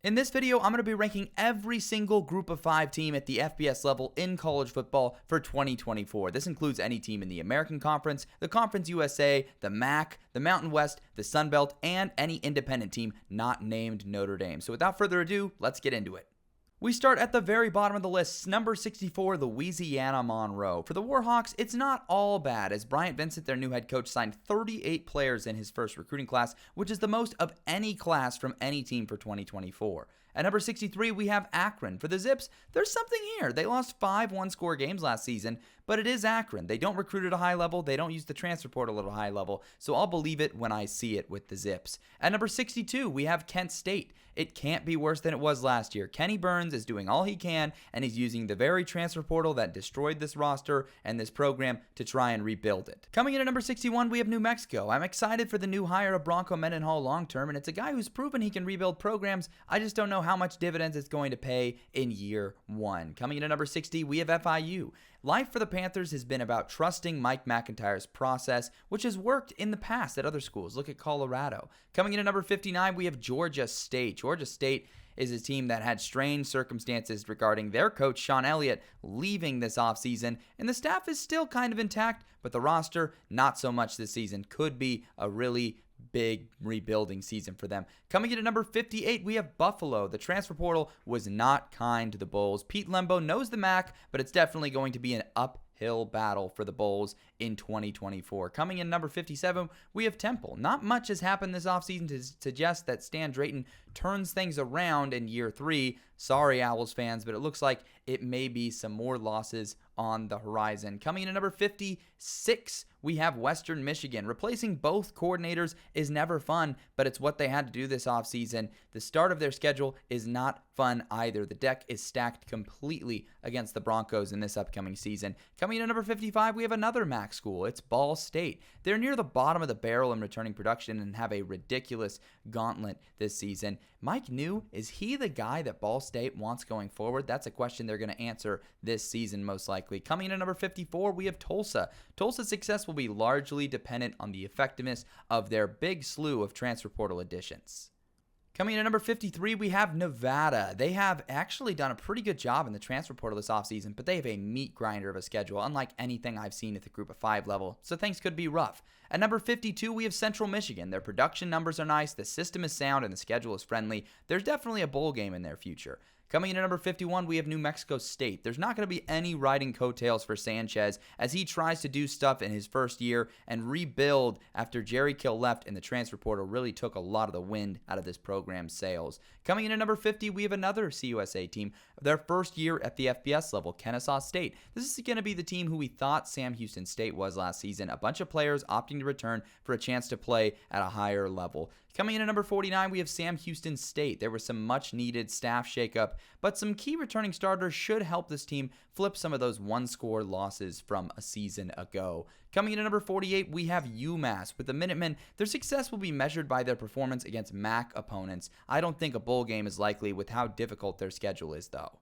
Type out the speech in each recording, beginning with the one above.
In this video, I'm going to be ranking every single group of 5 team at the FBS level in college football for 2024. This includes any team in the American Conference, the Conference USA, the MAC, the Mountain West, the Sun Belt, and any independent team not named Notre Dame. So without further ado, let's get into it. We start at the very bottom of the list, number 64, Louisiana Monroe. For the Warhawks, it's not all bad, as Bryant Vincent, their new head coach, signed 38 players in his first recruiting class, which is the most of any class from any team for 2024. At number 63, we have Akron. For the Zips, there's something here. They lost 5 one-score games last season, but it is Akron. They don't recruit at a high level. They don't use the transfer portal at a high level, so I'll believe it when I see it with the Zips. At number 62, we have Kent State. It can't be worse than it was last year. Kenny Burns is doing all he can, and he's using the very transfer portal that destroyed this roster and this program to try and rebuild it. Coming in at number 61, we have New Mexico. I'm excited for the new hire of Bronco Mendenhall long-term, and it's a guy who's proven he can rebuild programs. I just don't know how much dividends it's going to pay in year 1. Coming in at number 60, we have FIU. Life for the Panthers has been about trusting Mike McIntyre's process, which has worked in the past at other schools. Look at Colorado. Coming in at number 59, we have Georgia State. Georgia State is a team that had strange circumstances regarding their coach, Sean Elliott, leaving this offseason, and the staff is still kind of intact, but the roster, not so much this season. Could be a really big rebuilding season for them. Coming in at number 58, we have Buffalo. The transfer portal was not kind to the Bulls. Pete Lembo knows the MAC, but it's definitely going to be an uphill battle for the Bulls in 2024. Coming in number 57, we have Temple. Not much has happened this offseason to suggest that Stan Drayton turns things around in year 3. Sorry, Owls fans, but it looks like it may be some more losses on the horizon. Coming in at number 56, we have Western Michigan. Replacing both coordinators is never fun, but it's what they had to do this offseason. The start of their schedule is not fun either. The deck is stacked completely against the Broncos in this upcoming season. Coming in at number 55, we have another MAC school. It's Ball State. They're near the bottom of the barrel in returning production and have a ridiculous gauntlet this season. Mike New, is he the guy that Ball State wants going forward? That's a question they're going to answer this season most likely. Coming in at number 54, we have Tulsa. Tulsa's success will be largely dependent on the effectiveness of their big slew of transfer portal additions. Coming in at number 53, we have Nevada. They have actually done a pretty good job in the transfer portal this offseason, but they have a meat grinder of a schedule, unlike anything I've seen at the group of 5 level, so things could be rough. At number 52, we have Central Michigan. Their production numbers are nice, the system is sound, and the schedule is friendly. There's definitely a bowl game in their future. Coming in at number 51, we have New Mexico State. There's not going to be any riding coattails for Sanchez as he tries to do stuff in his first year and rebuild after Jerry Kill left and the transfer portal really took a lot of the wind out of this program's sails. Coming in at number 50, we have another CUSA team. Their first year at the FBS level, Kennesaw State. This is going to be the team who we thought Sam Houston State was last season. A bunch of players opting to return for a chance to play at a higher level. Coming in at number 49, we have Sam Houston State. There was some much-needed staff shakeup, but some key returning starters should help this team flip some of those one-score losses from a season ago. Coming in at number 48, we have UMass. With the Minutemen, their success will be measured by their performance against MAC opponents. I don't think a bowl game is likely with how difficult their schedule is, though.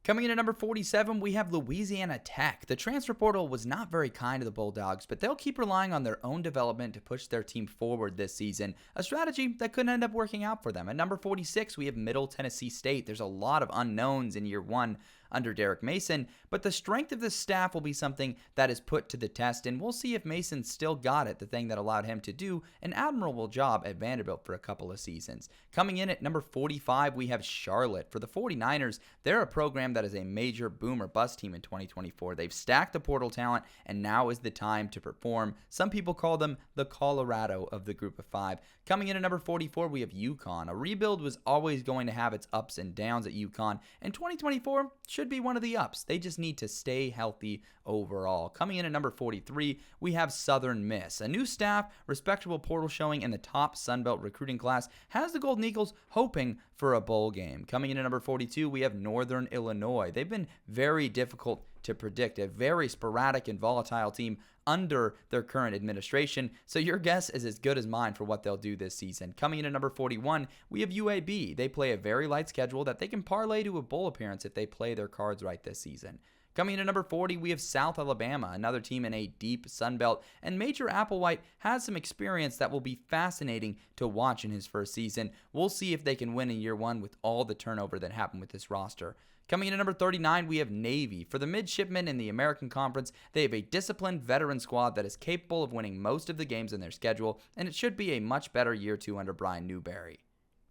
Coming in at number 47, we have Louisiana Tech. The transfer portal was not very kind to the Bulldogs, but they'll keep relying on their own development to push their team forward this season, a strategy that could end up working out for them. At number 46, we have Middle Tennessee State. There's a lot of unknowns in year 1 under Derek Mason, but the strength of the staff will be something that is put to the test, and we'll see if Mason still got it, the thing that allowed him to do an admirable job at Vanderbilt for a couple of seasons. Coming in at number 45, we have Charlotte. For the 49ers, they're a program that is a major boom or bust team in 2024. They've stacked the portal talent, and now is the time to perform. Some people call them the Colorado of the group of 5. Coming in at number 44, we have UConn. A rebuild was always going to have its ups and downs at UConn, and 2024 should be one of the ups. They just need to stay healthy overall. Coming in at number 43, we have Southern Miss. A new staff, respectable portal showing, in the top Sunbelt recruiting class has the Golden Eagles hoping for a bowl game. Coming in at number 42, we have Northern Illinois. They've been very difficult to predict, a very sporadic and volatile team under their current administration, so your guess is as good as mine for what they'll do this season. Coming in at number 41, we have UAB. They play a very light schedule that they can parlay to a bowl appearance if they play their cards right this season. Coming in at number 40, we have South Alabama, another team in a deep Sun Belt, and Major Applewhite has some experience that will be fascinating to watch in his first season. We'll see if they can win in year one with all the turnover that happened with this roster. Coming in at number 39, we have Navy. For the midshipmen in the American Conference, they have a disciplined veteran squad that is capable of winning most of the games in their schedule, and it should be a much better year two under Brian Newberry.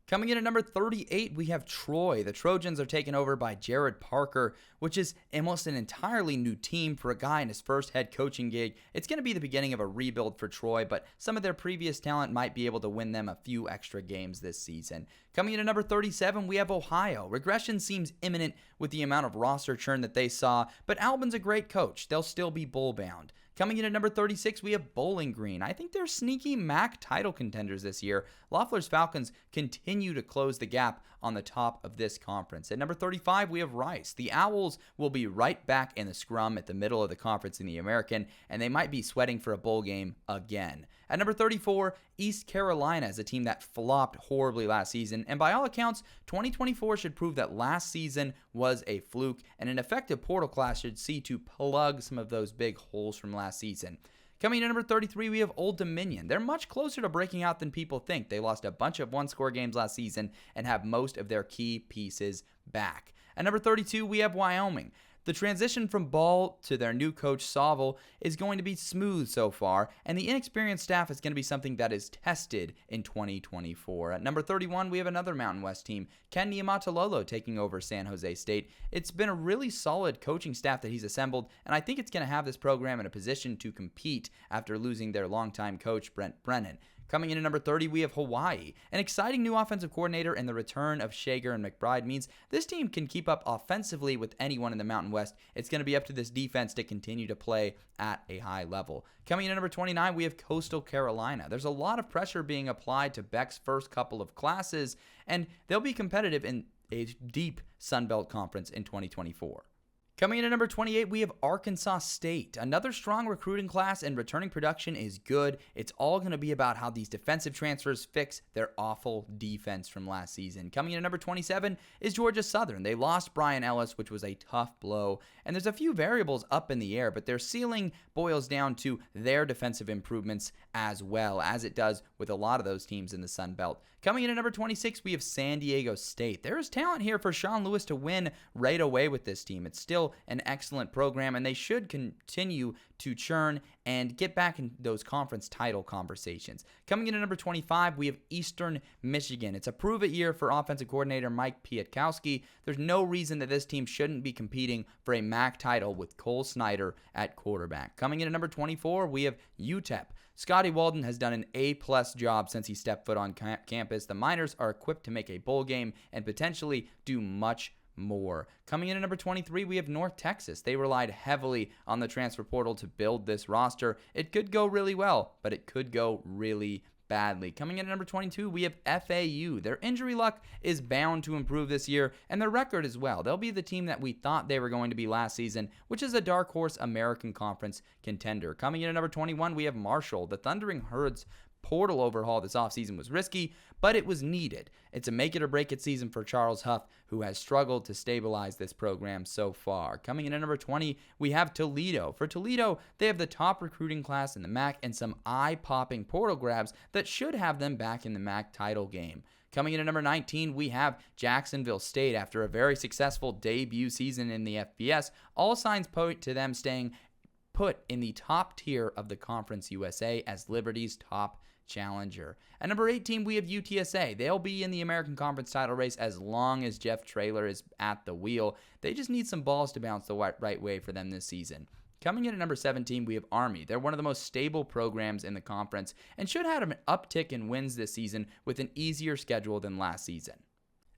Coming in at number 38, we have Troy. The Trojans are taken over by Jared Parker, which is almost an entirely new team for a guy in his first head coaching gig. It's going to be the beginning of a rebuild for Troy, but some of their previous talent might be able to win them a few extra games this season. Coming in at number 37, we have Ohio. Regression seems imminent with the amount of roster churn that they saw, but Albin's a great coach. They'll still be bowl-bound. Coming in at number 36, we have Bowling Green. I think they're sneaky MAC title contenders this year. Loeffler's Falcons continue to close the gap on the top of this conference. At number 35, we have Rice. The Owls will be right back in the scrum at the middle of the conference in the American, and they might be sweating for a bowl game again. At number 34, East Carolina is a team that flopped horribly last season, and by all accounts, 2024 should prove that last season was a fluke, and an effective portal class should see to plug some of those big holes from last season. Coming in at number 33, we have Old Dominion. They're much closer to breaking out than people think. They lost a bunch of one-score games last season and have most of their key pieces back. At number 32, we have Wyoming. The transition from Ball to their new coach, Sauvel, is going to be smooth so far, and the inexperienced staff is going to be something that is tested in 2024. At number 31, we have another Mountain West team, Ken Niumatalolo taking over San Jose State. It's been a really solid coaching staff that he's assembled, and I think it's going to have this program in a position to compete after losing their longtime coach, Brent Brennan. Coming in at number 30, we have Hawaii. An exciting new offensive coordinator and the return of Shager and McBride means this team can keep up offensively with anyone in the Mountain West. It's going to be up to this defense to continue to play at a high level. Coming in at number 29, we have Coastal Carolina. There's a lot of pressure being applied to Beck's first couple of classes, and they'll be competitive in a deep Sun Belt conference in 2024. Coming in at number 28, we have Arkansas State. Another strong recruiting class, and returning production is good. It's all going to be about how these defensive transfers fix their awful defense from last season. Coming in at number 27 is Georgia Southern. They lost Brian Ellis, which was a tough blow, and there's a few variables up in the air, but their ceiling boils down to their defensive improvements as well, as it does with a lot of those teams in the Sun Belt. Coming in at number 26, we have San Diego State. There is talent here for Sean Lewis to win right away with this team. It's still an excellent program, and they should continue to churn and get back in those conference title conversations. Coming in at number 25, we have Eastern Michigan. It's a prove-it year for offensive coordinator Mike Pietkowski. There's no reason that this team shouldn't be competing for a MAC title with Cole Snyder at quarterback. Coming in at number 24, we have UTEP. Scotty Walden has done an A-plus job since he stepped foot on campus. The Miners are equipped to make a bowl game and potentially do much more. Coming in at number 23, we have North Texas. They relied heavily on the transfer portal to build this roster. It could go really well, but it could go really badly. Coming in at number 22, we have FAU. Their injury luck is bound to improve this year, and their record as well. They'll be the team that we thought they were going to be last season, which is a dark horse American Conference contender. Coming in at number 21, we have Marshall. The Thundering Herds portal overhaul this offseason was risky, but it was needed. It's a make it or break it season for Charles Huff, who has struggled to stabilize this program so far. Coming in at number 20, we have Toledo. For Toledo, they have the top recruiting class in the MAC and some eye-popping portal grabs that should have them back in the MAC title game. Coming in at number 19, we have Jacksonville State. After a very successful debut season in the FBS, all signs point to them staying put in the top tier of the Conference USA as Liberty's top challenger. At number 18, we have UTSA. They'll be in the American Conference title race as long as Jeff Traylor is at the wheel. They just need some balls to bounce the right way for them this season. Coming in at number 17, we have Army. They're one of the most stable programs in the conference and should have an uptick in wins this season with an easier schedule than last season.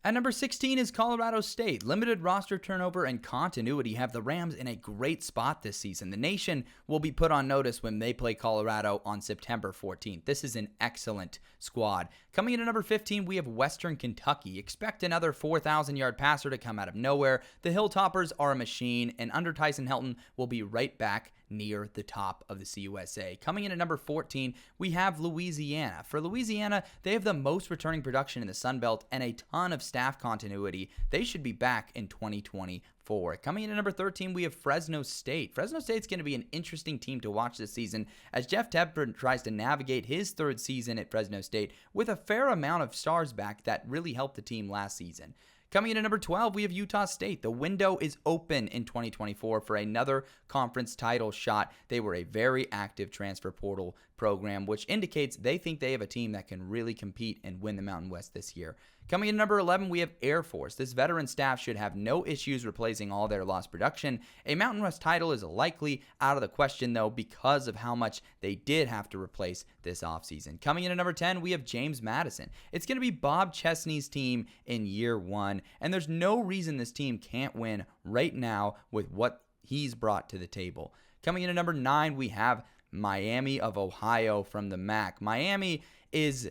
At number 16 is Colorado State. Limited roster turnover and continuity have the Rams in a great spot this season. The nation will be put on notice when they play Colorado on September 14th. This is an excellent squad. Coming in at number 15, we have Western Kentucky. Expect another 4,000-yard passer to come out of nowhere. The Hilltoppers are a machine, and under Tyson Helton will be right back near the top of the CUSA. Coming in at number 14, we have Louisiana. For Louisiana, they have the most returning production in the Sun Belt and a ton of staff continuity. They should be back in 2024. Coming in at number 13, we have Fresno State. Fresno State's going to be an interesting team to watch this season as Jeff Tedford tries to navigate his third season at Fresno State with a fair amount of stars back that really helped the team last season. Coming in at number 12, we have Utah State. The window is open in 2024 for another conference title shot. They were a very active transfer portal program, which indicates they think they have a team that can really compete and win the Mountain West this year. Coming in at number 11, we have Air Force. This veteran staff should have no issues replacing all their lost production. A Mountain West title is likely out of the question, though, because of how much they did have to replace this offseason. Coming in at number 10, we have James Madison. It's going to be Bob Chesney's team in year one, and there's no reason this team can't win right now with what he's brought to the table. Coming in at number 9, we have Miami of Ohio from the MAC. Miami is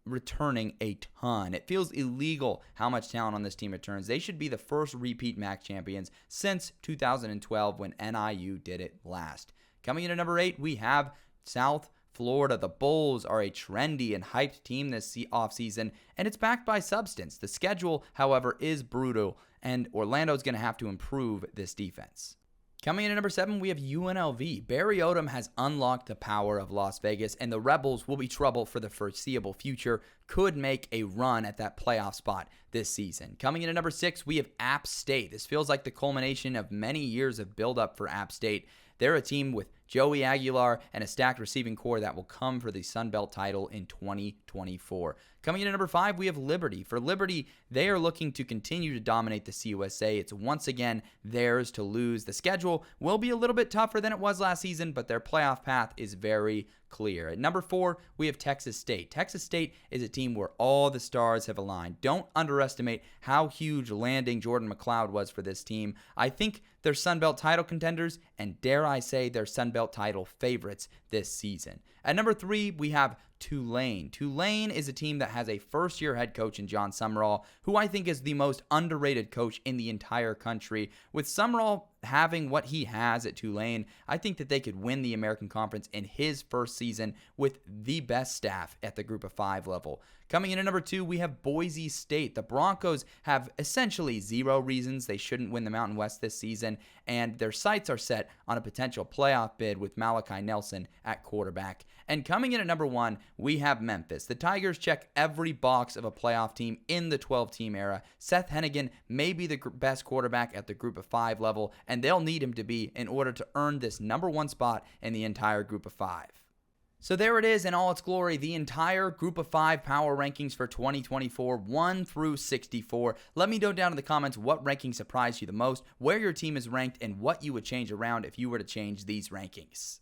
returning a ton. It feels illegal how much talent on this team returns. They should be the first repeat MAC champions since 2012 when NIU did it last. Coming in at number 8, we have South Florida. The Bulls are a trendy and hyped team this offseason, and it's backed by substance. The schedule, however, is brutal, and Orlando's going to have to improve this defense. Coming in at number 7, we have UNLV. Barry Odom has unlocked the power of Las Vegas, and the Rebels will be trouble for the foreseeable future, could make a run at that playoff spot this season. Coming in at number 6, we have App State. This feels like the culmination of many years of buildup for App State. They're a team with Joey Aguilar and a stacked receiving core that will come for the Sun Belt title in 2024. Coming in at number 5, we have Liberty. For Liberty, they are looking to continue to dominate the CUSA. It's once again theirs to lose. The schedule will be a little bit tougher than it was last season, but their playoff path is very clear. At number 4, we have Texas State. Texas State is a team where all the stars have aligned. Don't underestimate how huge landing Jordan McLeod was for this team. I think they're Sun Belt title contenders, and dare I say they're Sun Belt title favorites this season. At number 3, we have Tulane. Tulane is a team that has a first-year head coach in John Summerall, who I think is the most underrated coach in the entire country. With Summerall having what he has at Tulane, I think that they could win the American Conference in his first season with the best staff at the Group of 5 level. Coming in at number 2, we have Boise State. The Broncos have essentially zero reasons they shouldn't win the Mountain West this season, and their sights are set on a potential playoff bid with Malachi Nelson at quarterback. And coming in at number 1, we have Memphis. The Tigers check every box of a playoff team in the 12-team era. Seth Hennigan may be the best quarterback at the Group of 5 level, and they'll need him to be in order to earn this number 1 spot in the entire Group of 5. So there it is in all its glory, the entire Group of 5 power rankings for 2024, 1 through 64. Let me know down in the comments what ranking surprised you the most, where your team is ranked, and what you would change around if you were to change these rankings.